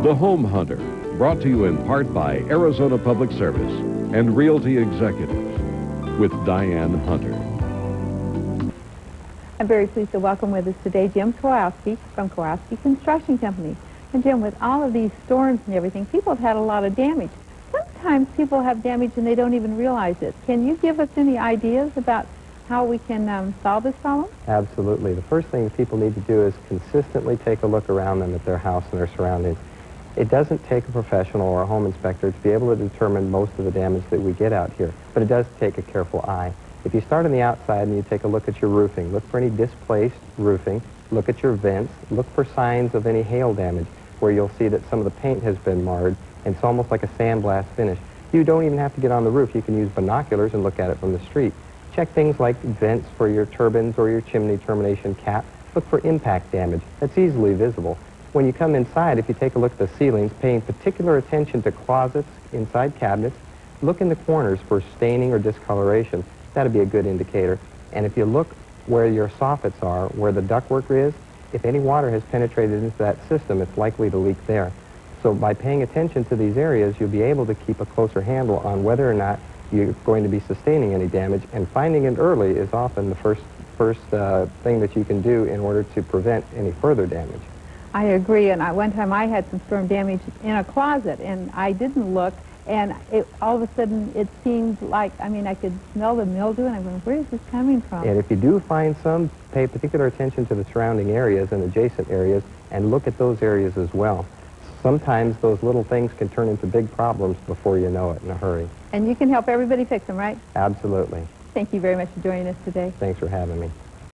The Home Hunter, brought to you in part by Arizona Public Service and Realty Executives with Diane Hunter. I'm very pleased to welcome with us today Jim Kowalski from Kowalski Construction Company. And Jim, with all of these storms and everything, people have had a lot of damage. Sometimes people have damage and they don't even realize it. Can you give us any ideas about how we can solve this problem? Absolutely. The first thing people need to do is consistently take a look around them at their house and their surroundings. It doesn't take a professional or a home inspector to be able to determine most of the damage that we get out here, but it does take a careful eye. If you start on the outside and you take a look at your roofing, look for any displaced roofing, look at your vents, look for signs of any hail damage where you'll see that some of the paint has been marred and it's almost like a sandblast finish. You don't even have to get on the roof. You can use binoculars and look at it from the street. Check things like vents for your turbines or your chimney termination cap. Look for impact damage. That's easily visible. When you come inside, if you take a look at the ceilings, paying particular attention to closets, inside cabinets, look in the corners for staining or discoloration. That'll be a good indicator. And if you look where your soffits are, where the ductwork is, if any water has penetrated into that system, it's likely to leak there. So by paying attention to these areas, you'll be able to keep a closer handle on whether or not you're going to be sustaining any damage. And finding it early is often the first thing that you can do in order to prevent any further damage. I agree, and one time I had some storm damage in a closet, and I didn't look, and all of a sudden it seemed like, I could smell the mildew, and I went, where is this coming from? And if you do find some, pay particular attention to the surrounding areas and adjacent areas, and look at those areas as well. Sometimes those little things can turn into big problems before you know it in a hurry. And you can help everybody fix them, right? Absolutely. Thank you very much for joining us today. Thanks for having me.